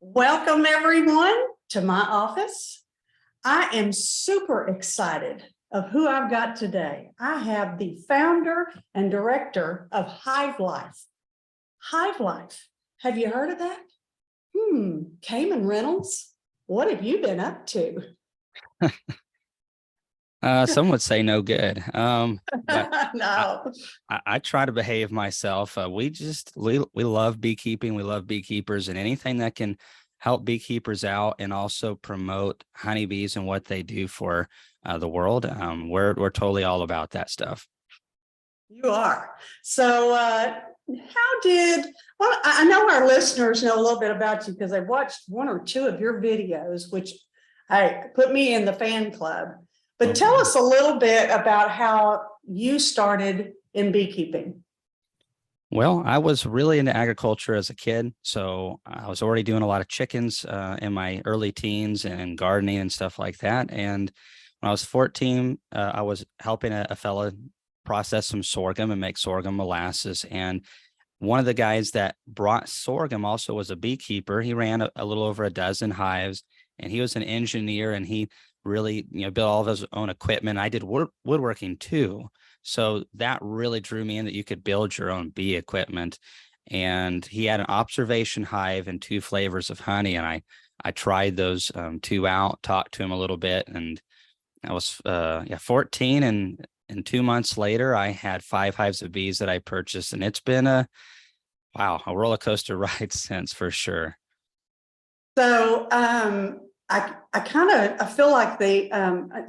Welcome, everyone, to my office. I am super excited of who I've got today. I have the founder and director of Hive Life. Hive Life. Have you heard of that? Kamon Reynolds, what have you been up to? Some would say no good. But No. I try to behave myself. We love beekeeping. We love beekeepers, and anything that can help beekeepers out and also promote honeybees and what they do for the world. We're totally all about that stuff. You are. So I know our listeners know a little bit about you because I've watched one or two of your videos, which put me in the fan club. But tell us a little bit about how you started in beekeeping. Well, I was really into agriculture as a kid, so I was already doing a lot of chickens in my early teens and gardening and stuff like that. And when I was 14, I was helping a fella process some sorghum and make sorghum molasses. And one of the guys that brought sorghum also was a beekeeper. He ran a little over a dozen hives, and he was an engineer, and he really, built all of his own equipment. I did woodworking too. So that really drew me in that you could build your own bee equipment. And he had an observation hive and two flavors of honey. And I tried those two out, talked to him a little bit. And I was 14. And 2 months later, I had 5 hives of bees that I purchased. And it's been a roller coaster ride since, for sure. So I feel like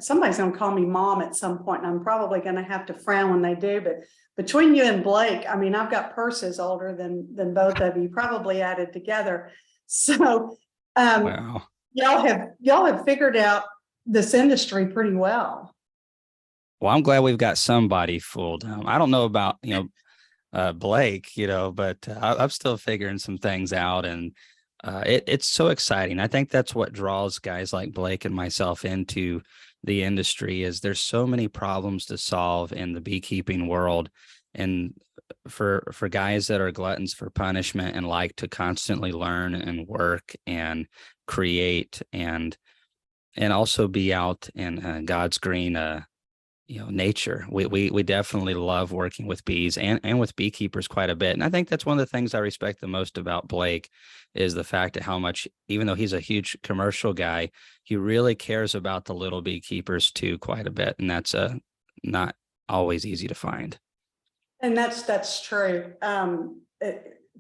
somebody's going to call me mom at some point, and I'm probably going to have to frown when they do. But between you and Blake, I mean, I've got purses older than both of you, probably added together. So Wow. y'all have figured out this industry pretty well. Well, I'm glad we've got somebody fooled. I don't know about Blake, but I'm still figuring some things out, and it's so exciting. I think that's what draws guys like Blake and myself into the industry. Is there's so many problems to solve in the beekeeping world, and for guys that are gluttons for punishment and like to constantly learn and work and create and also be out in God's green nature. We definitely love working with bees and with beekeepers quite a bit. And I think that's one of the things I respect the most about Blake is the fact that how much, even though he's a huge commercial guy, he really cares about the little beekeepers too quite a bit. And that's not always easy to find. And that's true.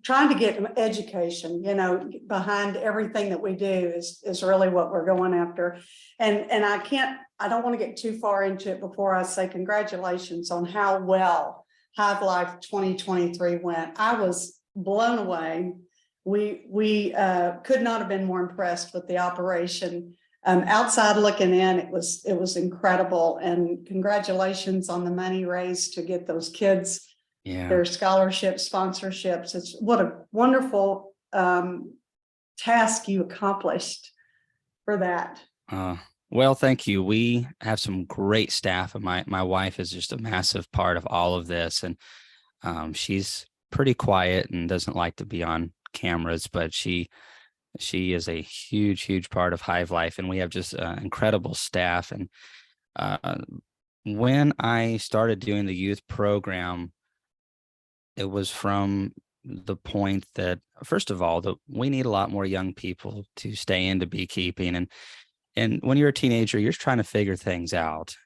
Trying to get education, behind everything that we do is really what we're going after. And I don't want to get too far into it before I say congratulations on how well Hive Life 2023 went. I was blown away. We could not have been more impressed with the operation. Outside looking in, it was incredible. And congratulations on the money raised to get those kids their scholarships, sponsorships. It's what a wonderful task you accomplished for that. Well, thank you. We have some great staff, and my wife is just a massive part of all of this. And she's pretty quiet and doesn't like to be on cameras, but she is a huge part of Hive Life, and we have just incredible staff. And when I started doing the youth program, it was from the point that, first of all, that we need a lot more young people to stay into beekeeping. And when you're a teenager, you're trying to figure things out.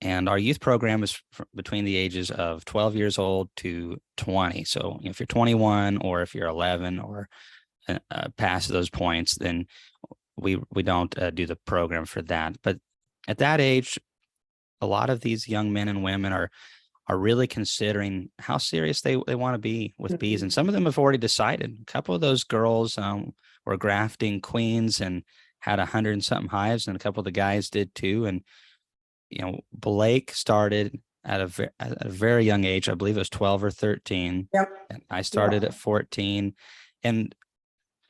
And our youth program is between the ages of 12 years old to 20. So if you're 21 or if you're 11 or past those points, then we don't do the program for that. But at that age, a lot of these young men and women are really considering how serious they want to be with bees. And some of them have already decided. A couple of those girls were grafting queens and had 100 and something hives, and a couple of the guys did too. And, Blake started at a very young age. I believe it was 12 or 13. Yep. And I started at 14. And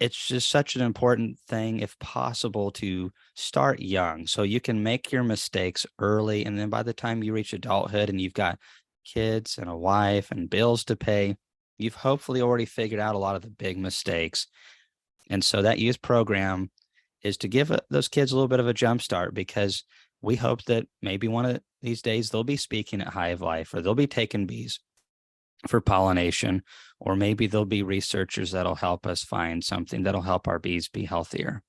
it's just such an important thing, if possible, to start young so you can make your mistakes early. And then by the time you reach adulthood and you've got kids and a wife and bills to pay, you've hopefully already figured out a lot of the big mistakes. And so that youth program is to give those kids a little bit of a jump start, because we hope that maybe one of these days they'll be speaking at Hive Life, or they'll be taking bees for pollination, or maybe there'll be researchers that'll help us find something that'll help our bees be healthier.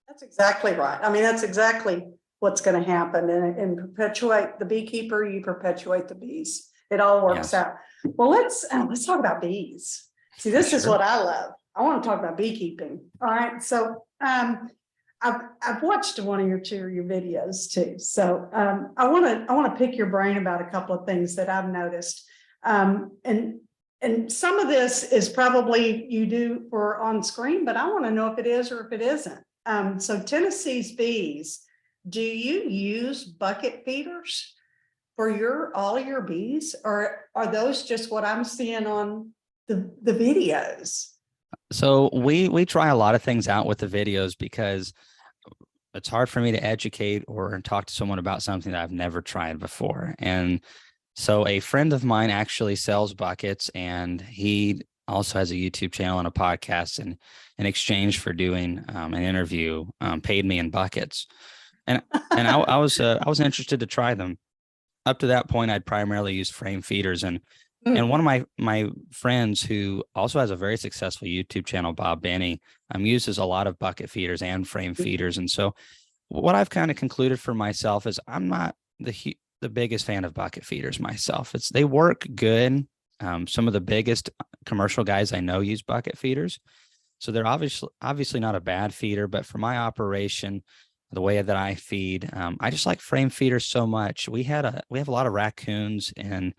That's exactly right. I mean, that's exactly what's going to happen, and perpetuate the beekeeper, you perpetuate the bees. It all works out. Well, let's talk about bees. See, this is what I love. I want to talk about beekeeping. All right. So I've watched one of your videos too. So I want to pick your brain about a couple of things that I've noticed. And some of this is probably you do for on screen, but I want to know if it is or if it isn't. So Tennessee's bees, do you use bucket feeders for all your bees, or are those just what I'm seeing on the videos? So we try a lot of things out with the videos, because it's hard for me to educate or talk to someone about something that I've never tried before. And so a friend of mine actually sells buckets, and he also has a YouTube channel and a podcast, and in exchange for doing an interview, paid me in buckets. And I was interested to try them. Up to that point, I'd primarily used frame feeders, and one of my friends, who also has a very successful YouTube channel, Bob Benny, uses a lot of bucket feeders and frame feeders. And so what I've kind of concluded for myself is I'm not the biggest fan of bucket feeders myself. They work good. Some of the biggest commercial guys I know use bucket feeders, so they're obviously not a bad feeder. But for my operation, the way that I feed, I just like frame feeders so much. We have a lot of raccoons in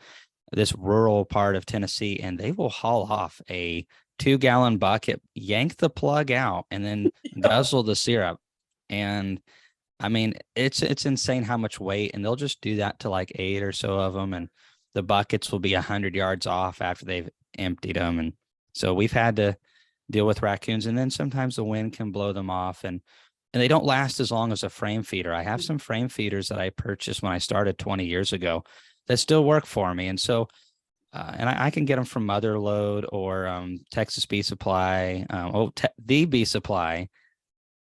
this rural part of Tennessee, and they will haul off a 2-gallon bucket, yank the plug out, and then guzzle the syrup. And I mean, it's insane how much weight, and they'll just do that to like 8 or so of them, and the buckets will be 100 yards off after they've emptied them. And so we've had to deal with raccoons, and then sometimes the wind can blow them off, and they don't last as long as a frame feeder. I have some frame feeders that I purchased when I started 20 years ago that still work for me. And so, and I can get them from Motherload or Texas Bee Supply, the Bee Supply.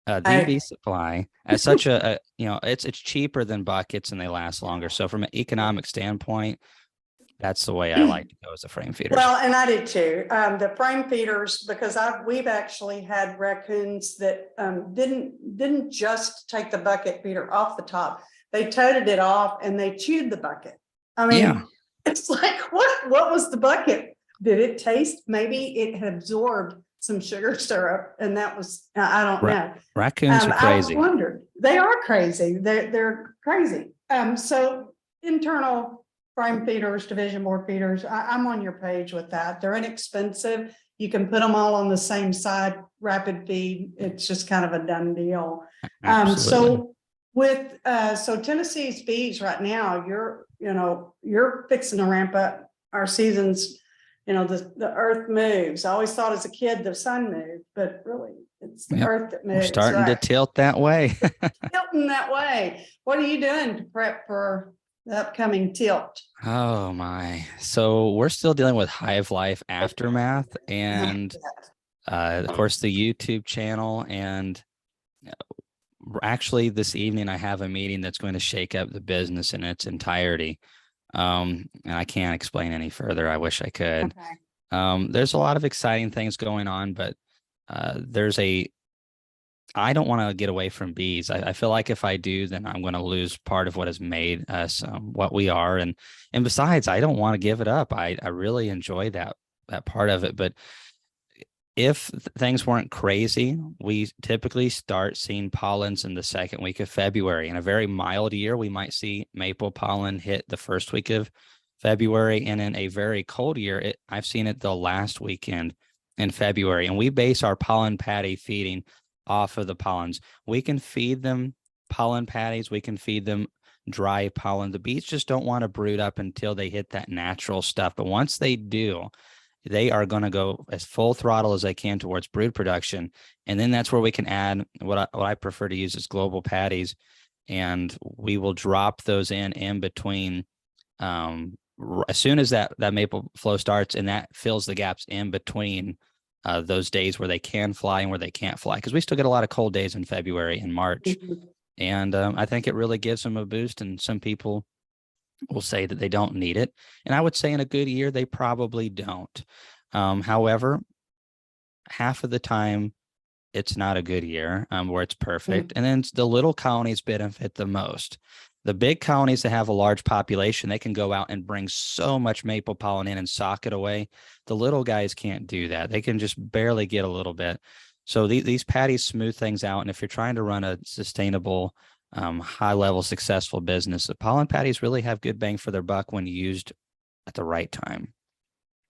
The Bee Supply as such it's cheaper than buckets, and they last longer. So from an economic standpoint, that's the way I like to go, as a frame feeder. Well, and I did too. The frame feeders, because we've actually had raccoons that didn't just take the bucket feeder off the top. They toted it off and they chewed the bucket. I mean, It's like, what was the bucket? Did it taste? Maybe it had absorbed some sugar syrup, and that was, I don't know. Raccoons are crazy. I wondered. They are crazy. They're crazy. So internal frame feeders, division board feeders, I'm on your page with that. They're inexpensive. You can put them all on the same side, rapid feed. It's just kind of a done deal. So Tennessee's bees right now, you're fixing to ramp up our seasons. The earth moves. I always thought as a kid the sun moved, but really it's the earth that moves. We're starting to tilt that way. Tilting that way. What are you doing to prep for the upcoming tilt? Oh my. So we're still dealing with Hive Life aftermath, and of course the YouTube channel. And actually this evening I have a meeting that's going to shake up the business in its entirety. And I can't explain any further. I wish I could. Okay. There's a lot of exciting things going on, but I don't want to get away from bees. I feel like if I do, then I'm going to lose part of what has made us what we are. And besides, I don't want to give it up. I really enjoy that part of it. But if things weren't crazy, we typically start seeing pollens in the second week of February. In a very mild year, we might see maple pollen hit the first week of February. And in a very cold year, I've seen it the last weekend in February. And we base our pollen patty feeding off of the pollens. We can feed them pollen patties. We can feed them dry pollen. The bees just don't want to brood up until they hit that natural stuff. But once they do, they are going to go as full throttle as they can towards brood production. And then that's where we can add what I prefer to use is global patties. And we will drop those in between as soon as that maple flow starts, and that fills the gaps in between those days where they can fly and where they can't fly, because we still get a lot of cold days in February and March. And I think it really gives them a boost. And some people will say that they don't need it. And I would say in a good year, they probably don't. However, half of the time, it's not a good year where it's perfect. And then the little colonies benefit the most. The big colonies that have a large population, they can go out and bring so much maple pollen in and sock it away. The little guys can't do that. They can just barely get a little bit. So these patties smooth things out. And if you're trying to run a sustainable, high-level, successful business, the pollen patties really have good bang for their buck when used at the right time.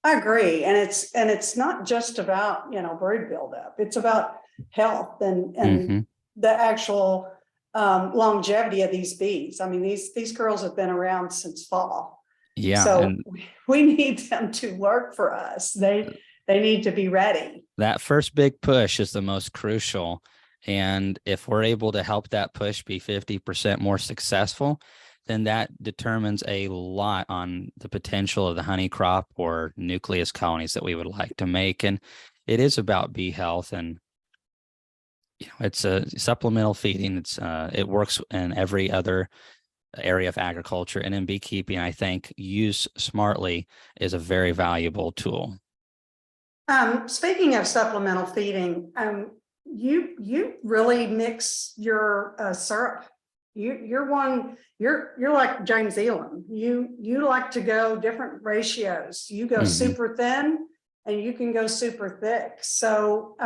I agree. And it's not just about, brood buildup. It's about health and the actual longevity of these bees. I mean, these girls have been around since fall. Yeah. So and we need them to work for us. They need to be ready. that first big push is the most crucial. And if we're able to help that push be 50% more successful, then that determines a lot on the potential of the honey crop or nucleus colonies that we would like to make. And it is about bee health, and it's a supplemental feeding. It works in every other area of agriculture, and in beekeeping, I think used smartly is a very valuable tool. Speaking of supplemental feeding, you really mix your syrup. You're like James Elam. You like to go different ratios. You go super thin and you can go super thick. So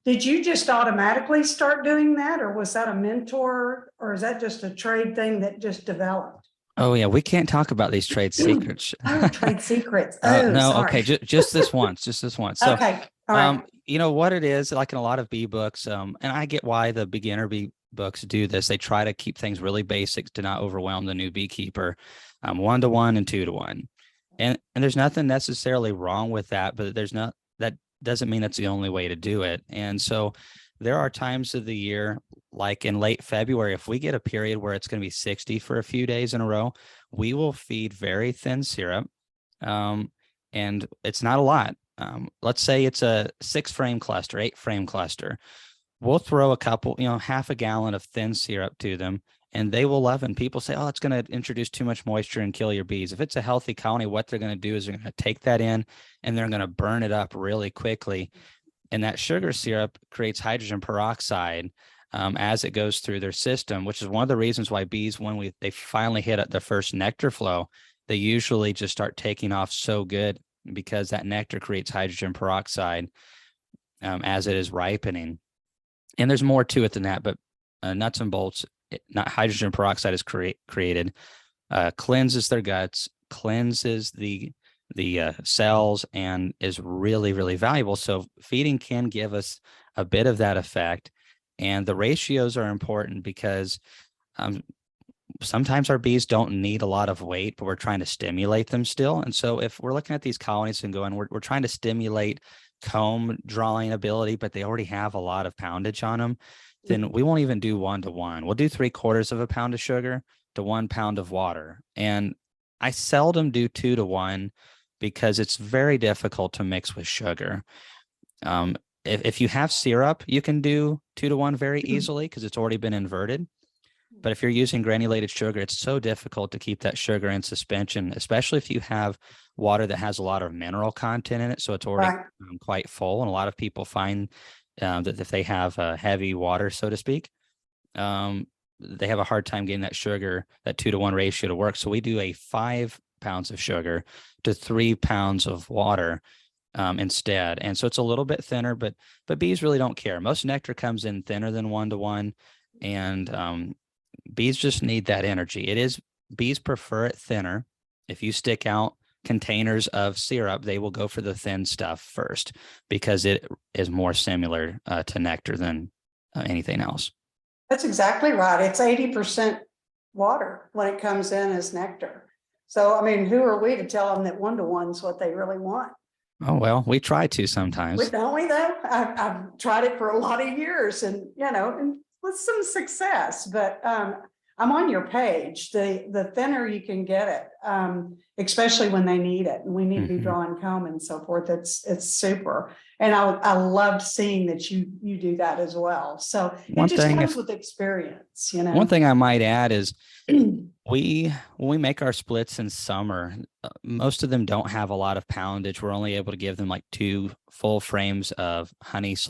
did you just automatically start doing that, or was that a mentor, or is that just a trade thing that just developed? Oh yeah, we can't talk about these trade secrets. Oh, trade secrets. No, sorry. okay, just this once, So, okay, all right. What it is, like in a lot of bee books, and I get why the beginner bee books do this. They try to keep things really basic to not overwhelm the new beekeeper. 1-to-1 and 2-to-1, and there's nothing necessarily wrong with that, but that doesn't mean that's the only way to do it. And so there are times of the year, like in late February, if we get a period where it's going to be 60 for a few days in a row, we will feed very thin syrup. And it's not a lot. Let's say it's a 6-frame cluster, 8-frame cluster. We'll throw a couple, half a gallon of thin syrup to them, and they will love it. And people say, oh, it's going to introduce too much moisture and kill your bees. If it's a healthy colony, what they're going to do is they're going to take that in and they're going to burn it up really quickly. And that sugar syrup creates hydrogen peroxide as it goes through their system, which is one of the reasons why bees, when they finally hit the first nectar flow, they usually just start taking off so good, because that nectar creates hydrogen peroxide as it is ripening. And there's more to it than that, but nuts and bolts, not hydrogen peroxide is created, cleanses their guts, cleanses the cells, and is really, really valuable. So feeding can give us a bit of that effect. And the ratios are important because sometimes our bees don't need a lot of weight, but we're trying to stimulate them still. And so if we're looking at these colonies and going, we're trying to stimulate comb drawing ability, but they already have a lot of poundage on them, then we won't even do 1-to-1. We'll do 3/4 of a pound of sugar to 1 pound of water. And I seldom do 2-to-1 because it's very difficult to mix with sugar. If you have syrup, you can do 2-to-1 very easily because it's already been inverted. But if you're using granulated sugar, it's so difficult to keep that sugar in suspension, especially if you have water that has a lot of mineral content in it. So it's already quite full. And a lot of people find that if they have heavy water, so to speak, they have a hard time getting that sugar, that 2-to-1 ratio to work. So we do 5 pounds of sugar to 3 pounds of water instead. And so it's a little bit thinner, but bees really don't care. Most nectar comes in thinner than 1-to-1, and bees just need that energy. Bees prefer it thinner. If you stick out containers of syrup, they will go for the thin stuff first because it is more similar to nectar than anything else. That's exactly right. It's 80% water when it comes in as nectar. So, I mean, who are we to tell them that 1-to-1 is what they really want? Oh, well, we try to sometimes. Don't we though? I've tried it for a lot of years and, and with some success, but I'm on your page. The thinner you can get it, especially when they need it, and we need to be drawing comb and so forth. It's super. And I loved seeing that you do that as well. So it just comes with experience, you know. One thing I might add is when we make our splits in summer, most of them don't have a lot of poundage. We're only able to give them like 2 full frames of honey /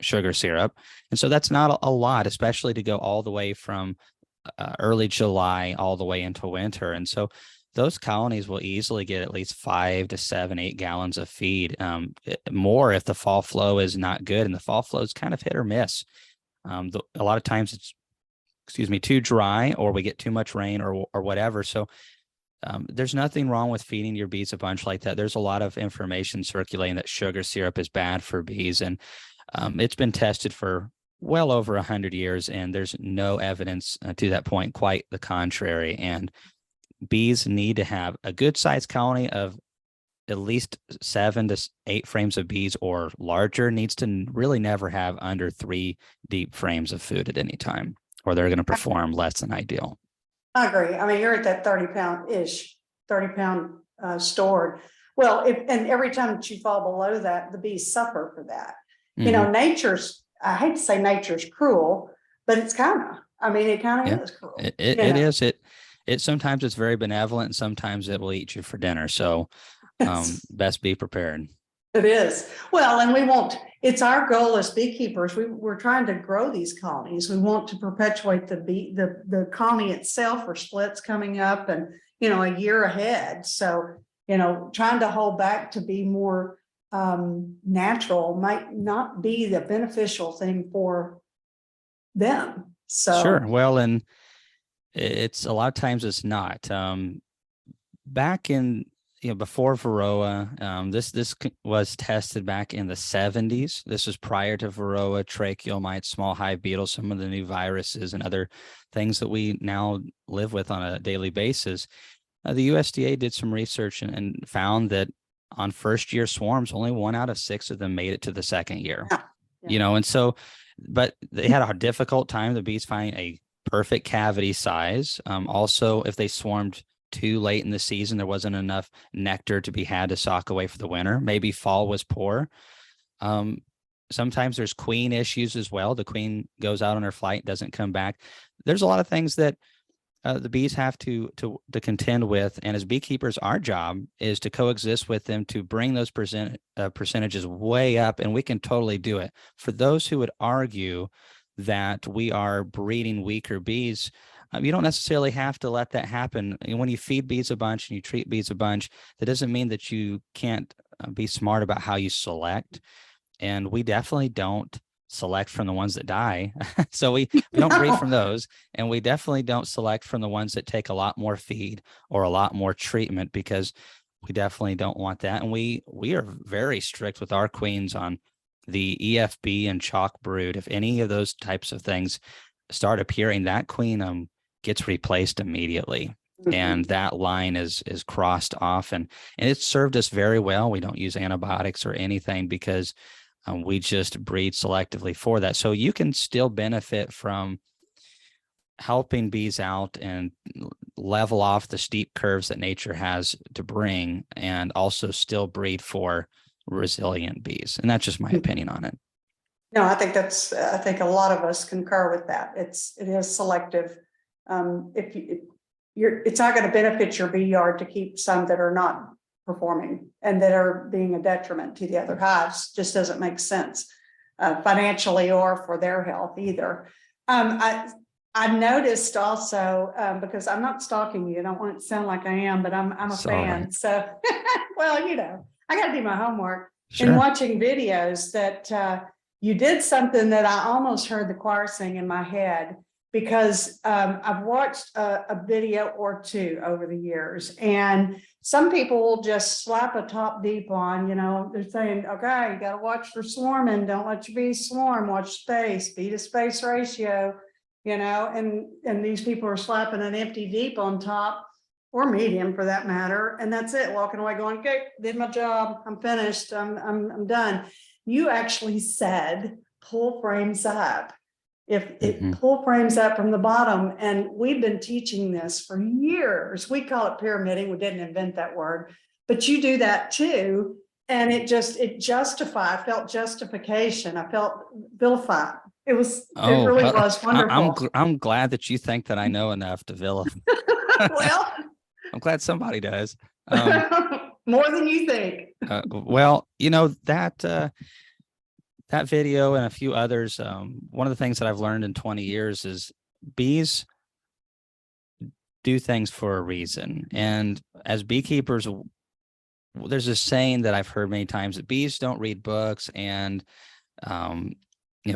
sugar syrup. And so that's not a lot, especially to go all the way from early July all the way into winter. And so those colonies will easily get at least 5 to 7, 8 gallons of feed, more if the fall flow is not good. And the fall flow is kind of hit or miss. A lot of times it's, too dry, or we get too much rain or whatever. So there's nothing wrong with feeding your bees a bunch like that. There's a lot of information circulating that sugar syrup is bad for bees. And it's been tested for well over 100 years, and there's no evidence to that point, quite the contrary. And bees need to have a good sized colony of at least 7 to 8 frames of bees or larger. Needs to really never have under 3 deep frames of food at any time, or they're going to perform less than ideal. I agree. I mean, you're at that 30 pound stored. Well, and every time that you fall below that, the bees suffer for that. You know, I hate to say nature's cruel, but it's kind of, it kind of is cruel. It is. It sometimes it's very benevolent, and sometimes it will eat you for dinner. So best be prepared. It is. Well, and it's our goal as beekeepers. We're trying to grow these colonies. We want to perpetuate the colony itself for splits coming up and, a year ahead. So, trying to hold back to be more natural might not be the beneficial thing for them. So sure. Well, and it's a lot of times it's not. Back in before Varroa, this was tested back in the 70s. This was prior to Varroa, tracheal mites, small hive beetles, some of the new viruses and other things that we now live with on a daily basis. The USDA did some research and found that on first year swarms, only 1 out of 6 of them made it to the second year. Yeah. And so, but they had a difficult time, the bees finding a perfect cavity size. Also, if they swarmed too late in the season, there wasn't enough nectar to be had to sock away for the winter. Maybe fall was poor. Sometimes there's queen issues as well. The queen goes out on her flight, doesn't come back. There's a lot of things that the bees have to contend with, and as beekeepers, our job is to coexist with them to bring those percentages way up, and we can totally do it. For those who would argue that we are breeding weaker bees, you don't necessarily have to let that happen. When you feed bees a bunch and you treat bees a bunch, that doesn't mean that you can't be smart about how you select. And we definitely don't select from the ones that die. So we don't breed from those. And we definitely don't select from the ones that take a lot more feed or a lot more treatment, because we definitely don't want that. And we are very strict with our queens on the EFB and chalk brood. If any of those types of things start appearing, that queen gets replaced immediately. And that line is crossed off, and it's served us very well. We don't use antibiotics or anything because we just breed selectively for that. So you can still benefit from helping bees out and level off the steep curves that nature has to bring, and also still breed for resilient bees. And that's just my opinion on it. No, I think a lot of us concur with that. It is selective. It's not going to benefit your bee yard to keep some that are not performing and that are being a detriment to the other hives. Just doesn't make sense financially or for their health either. I noticed also, because I'm not stalking you, I don't want it to sound like I am, but I'm a fan. Right. So, well, I got to do my homework. Sure. In watching videos that you did something that I almost heard the choir sing in my head, because I've watched a video or two over the years, and some people will just slap a top deep on, they're saying, okay, you got to watch for swarming. Don't let your bees swarm, watch space, bee to space ratio, and these people are slapping an empty deep on top, or medium for that matter. And that's it, walking away going, okay, did my job. I'm finished. I'm done. You actually said pull frames up. If it Mhm. pull frames up from the bottom, and we've been teaching this for years. We call it pyramiding. We didn't invent that word, but you do that too. And it justified, I felt justification. I felt vilified. It Oh, really was wonderful. I'm glad that you think that I know enough to vilify. Well, I'm glad somebody does. Um, more than you think. well, that video and a few others. One of the things that I've learned in 20 years is bees do things for a reason, and as beekeepers, there's a saying that I've heard many times that bees don't read books, and um,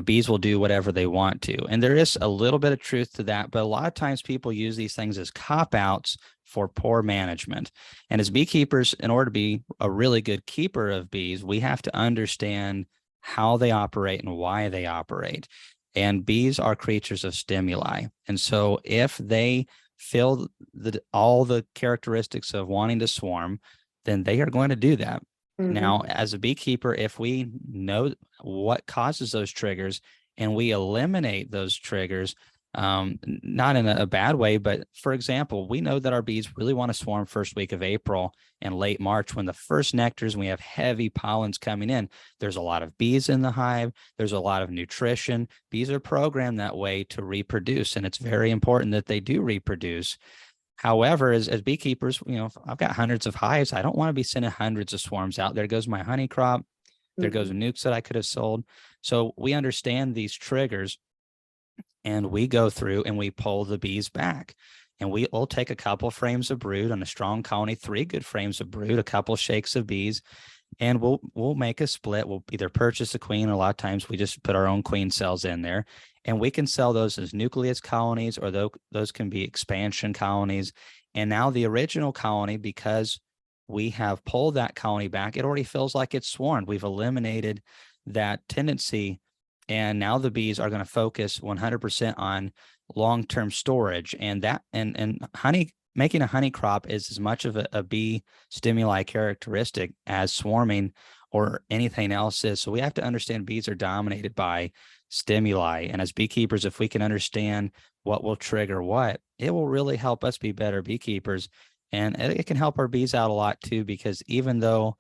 bees will do whatever they want to. And there is a little bit of truth to that, but a lot of times people use these things as cop outs for poor management. And as beekeepers, in order to be a really good keeper of bees, we have to understand how they operate and why they operate. And bees are creatures of stimuli. And so if they feel all the characteristics of wanting to swarm, then they are going to do that. Now, Mhm. as a beekeeper, if we know what causes those triggers and we eliminate those triggers, not in a bad way, but for example, we know that our bees really want to swarm first week of April and late March when the first nectars and we have heavy pollens coming in. There's a lot of bees in the hive. There's a lot of nutrition. Bees are programmed that way to reproduce, and it's very important that they do reproduce. However, as beekeepers, if I've got hundreds of hives, I don't want to be sending hundreds of swarms out. There goes my honey crop. There goes Mhm. nukes that I could have sold. So we understand these triggers, and we go through and we pull the bees back. And we'll take a couple frames of brood on a strong colony, 3 good frames of brood, a couple shakes of bees, and we'll make a split. We'll either purchase a queen, or a lot of times we just put our own queen cells in there, and we can sell those as nucleus colonies, or those can be expansion colonies. And now the original colony, because we have pulled that colony back, it already feels like it's swarmed. We've eliminated that tendency, and now the bees are going to focus 100% on long-term storage. And that and honey, making a honey crop is as much of a bee stimuli characteristic as swarming or anything else is. So we have to understand bees are dominated by stimuli. And as beekeepers, if we can understand what will trigger what, it will really help us be better beekeepers. And it can help our bees out a lot too, because even though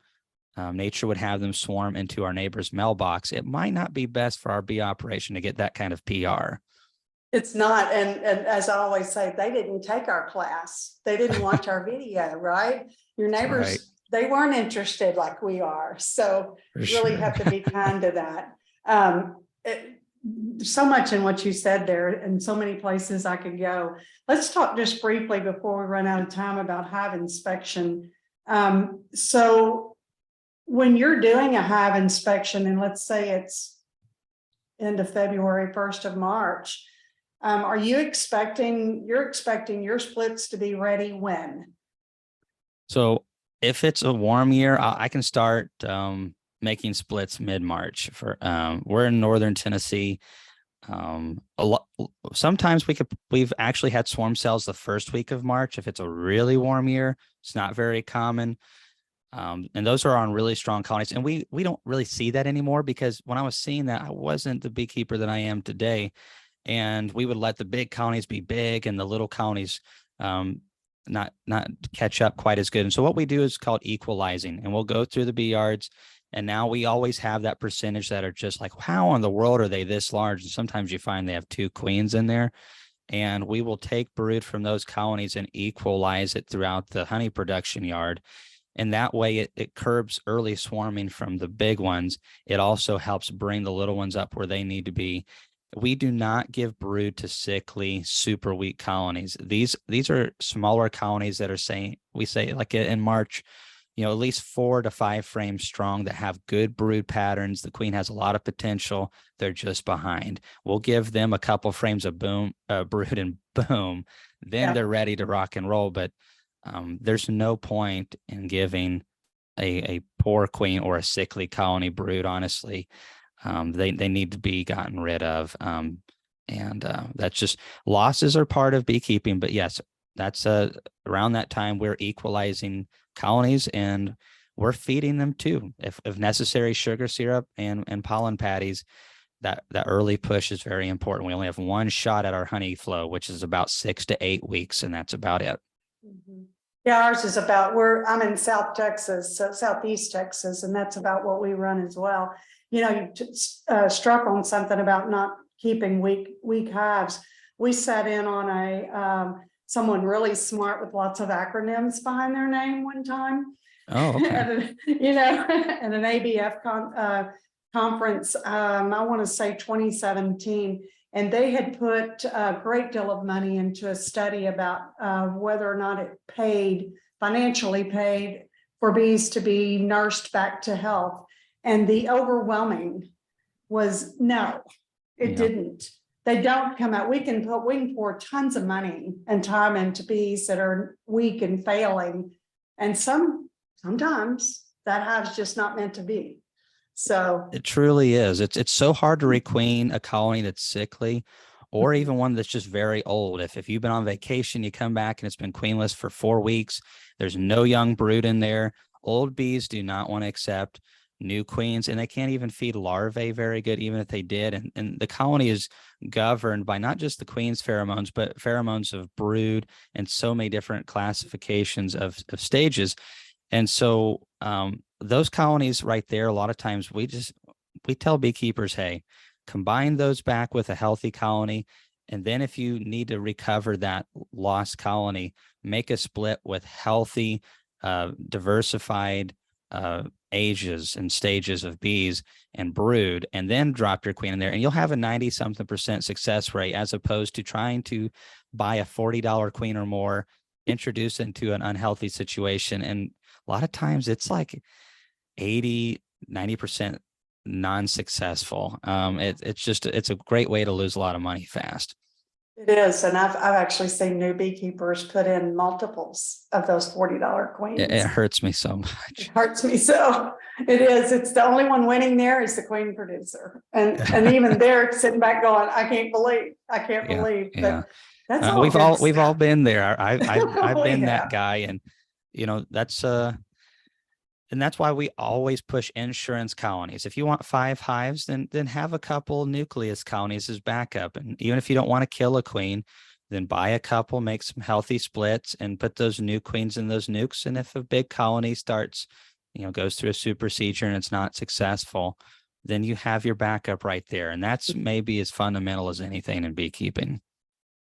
nature would have them swarm into our neighbor's mailbox, it might not be best for our bee operation to get that kind of PR. It's not, and as I always say, they didn't take our class. They didn't watch our video, right? Your That's right, neighbors, they weren't interested like we are. So for really sure. have to be kind to that. So much in what you said there, and so many places I could go. Let's talk just briefly before we run out of time about hive inspection. So when you're doing a hive inspection, and let's say it's end of February, 1st of March, are you expecting your splits to be ready when? So if it's a warm year, I can start making splits mid-March. We're in northern Tennessee. A lot sometimes we've actually had swarm cells the first week of March. If it's a really warm year, it's not very common. And those are on really strong colonies. And we don't really see that anymore, because when I was seeing that, I wasn't the beekeeper that I am today. And we would let the big colonies be big and the little colonies not catch up quite as good. And so what we do is called equalizing, and we'll go through the bee yards. And now we always have that percentage that are just like, how in the world are they this large? And sometimes you find they have 2 queens in there. And we will take brood from those colonies and equalize it throughout the honey production yard. And that way it curbs early swarming from the big ones. It also helps bring the little ones up where they need to be. We do not give brood to sickly, super weak colonies. These are smaller colonies that are we say like in March, at least 4 to 5 frames strong, that have good brood patterns. The queen has a lot of potential. They're just behind. We'll give them a couple frames of brood, and boom, then Yeah. they're ready to rock and roll. But there's no point in giving a poor queen or a sickly colony brood, honestly. They need to be gotten rid of. And that's just, losses are part of beekeeping. But yes, that's around that time we're equalizing colonies, and we're feeding them too, if necessary, sugar syrup and pollen patties. that early push is very important. We only have one shot at our honey flow, which is about 6 to 8 weeks, and that's about it. Yeah, ours is about I'm in South Texas, Southeast Texas, and that's about what we run as well. You know, you struck on something about not keeping weak hives. We sat in on someone really smart with lots of acronyms behind their name one time. Oh, okay. You know, at an ABF conference, I want to say 2017, and they had put a great deal of money into a study about whether or not it financially paid for bees to be nursed back to health. And the overwhelming was no, it didn't. They don't come out. We can pour tons of money and time into bees that are weak and failing. And sometimes that hive's just not meant to be. So it truly is. It's so hard to requeen a colony that's sickly, or even one that's just very old. If you've been on vacation, you come back and it's been queenless for 4 weeks, there's no young brood in there. Old bees do not want to accept new queens, and they can't even feed larvae very good, even if they did. And the colony is governed by not just the queen's pheromones, but pheromones of brood and so many different classifications of stages. And so those colonies right there, a lot of times we tell beekeepers, hey, combine those back with a healthy colony. And then if you need to recover that lost colony, make a split with healthy, diversified ages and stages of bees and brood, and then drop your queen in there, and you'll have a 90-something% success rate, as opposed to trying to buy a $40 queen or more, introduce it into an unhealthy situation. And a lot of times it's like 80-90% non-successful. It's a great way to lose a lot of money fast. it is, and I've actually seen new beekeepers put in multiples of those $40 queens. It hurts me so much. It hurts me so. It is. It's the only one winning there is the queen producer, and even they're sitting back going, I can't believe. Yeah. That's we've all been there. I've been that guy, and that's why we always push insurance colonies. If you want 5 hives, then have a couple nucleus colonies as backup. And even if you don't want to kill a queen, then buy a couple, make some healthy splits, and put those new queens in those nukes. And if a big colony starts, goes through a super procedure and it's not successful, then you have your backup right there. And that's maybe as fundamental as anything in beekeeping.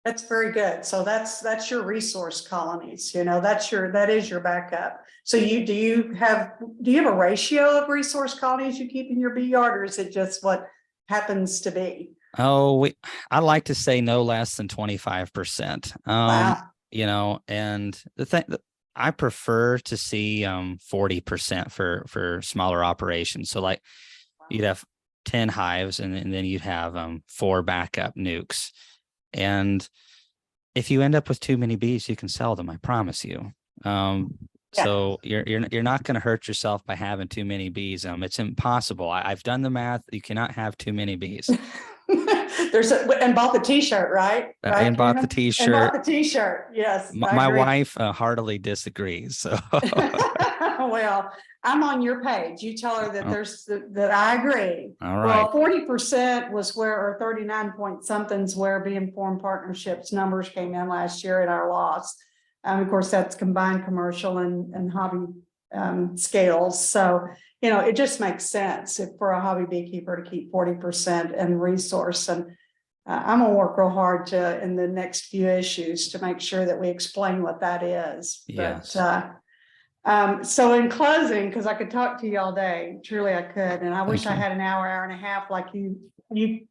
That's very good. So that's your resource colonies, that is your backup. So do you have a ratio of resource colonies you keep in your bee yard, or is it just what happens to be? Oh, I like to say no less than 25%. Wow. And the thing that I prefer to see 40% for smaller operations. So like you'd have 10 hives and then you'd have 4 backup nukes. And if you end up with too many bees, you can sell them, I promise you. So you're not going to hurt yourself by having too many bees. It's impossible. I've done the math. You cannot have too many bees. And bought the t-shirt, right? And bought the t-shirt. And bought the t-shirt. Yes. My wife heartily disagrees. So well, I'm on your page. You tell her that that I agree. All right. Well, 40% was or 39 point something's where Bee Informed Partnerships numbers came in last year at our loss. Of course, that's combined commercial and hobby scales. So, it just makes sense for a hobby beekeeper to keep 40% and resource. And I'm gonna work real hard in the next few issues to make sure that we explain what that is. Yes. But, so in closing, because I could talk to you all day, truly I could, and I wish I had an hour and a half like you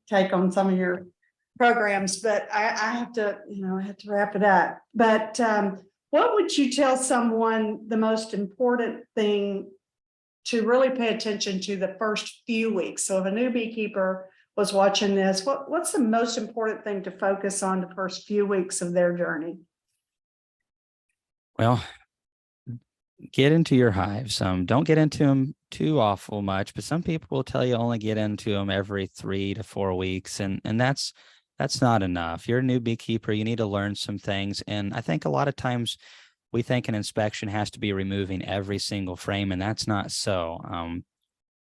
take on some of your programs, but I have to, I have to wrap it up. But what would you tell someone the most important thing to really pay attention to the first few weeks? So if a new beekeeper was watching this, what's the most important thing to focus on the first few weeks of their journey? Well, get into your hives. Don't get into them too awful much, but some people will tell you only get into them every 3 to 4 weeks. And that's not enough. You're a new beekeeper. You need to learn some things. And I think a lot of times we think an inspection has to be removing every single frame, and that's not so.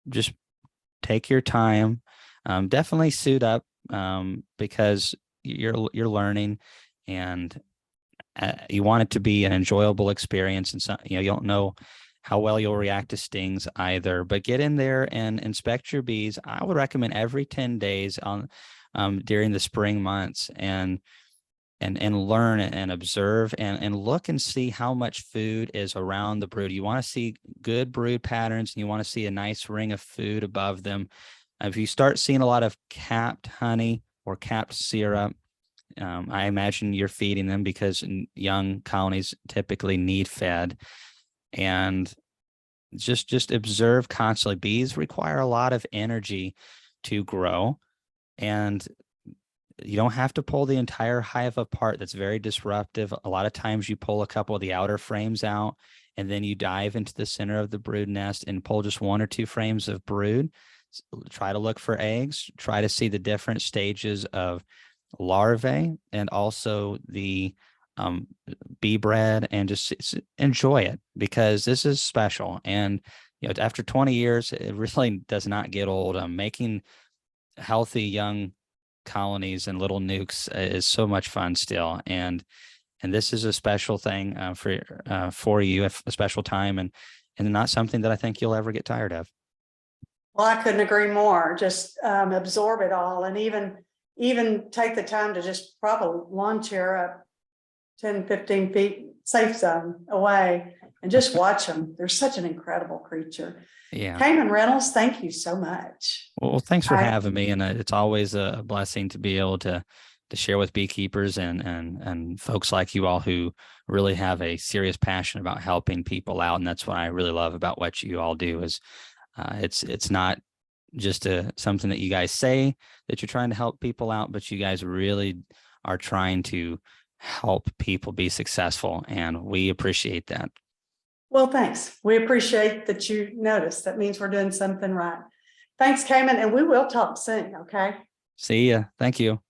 Just take your time. definitely suit up because you're learning, and you want it to be an enjoyable experience. And so, you don't know how well you'll react to stings either. But get in there and inspect your bees. I would recommend every 10 days on during the spring months, and learn and observe and look and see how much food is around the brood. You want to see good brood patterns, and you want to see a nice ring of food above them. If you start seeing a lot of capped honey or capped syrup, I imagine you're feeding them, because young colonies typically need fed. And just observe constantly. Bees require a lot of energy to grow, and you don't have to pull the entire hive apart. That's very disruptive. A lot of times you pull a couple of the outer frames out, and then you dive into the center of the brood nest and pull just 1 or 2 frames of brood. Try to look for eggs, try to see the different stages of larvae, and also the bee bread, and just enjoy it, because this is special. And after 20 years, it really does not get old. Making healthy young colonies and little nukes is so much fun still, and this is a special thing for you, a special time, and not something that I think you'll ever get tired of. Well, I couldn't agree more. Just absorb it all, and even take the time to just probably lawn chair up 10, 15 feet safe zone away and just watch them. They're such an incredible creature. Yeah. Kamon Reynolds, thank you so much. Well, thanks for having me, and it's always a blessing to be able to share with beekeepers and folks like you all who really have a serious passion about helping people out. And that's what I really love about what you all do. Is it's not just something that you guys say that you're trying to help people out, but you guys really are trying to help people be successful, and we appreciate that. Well, thanks. We appreciate that you noticed. That means we're doing something right. Thanks, Kamon, and we will talk soon, okay? See ya. Thank you.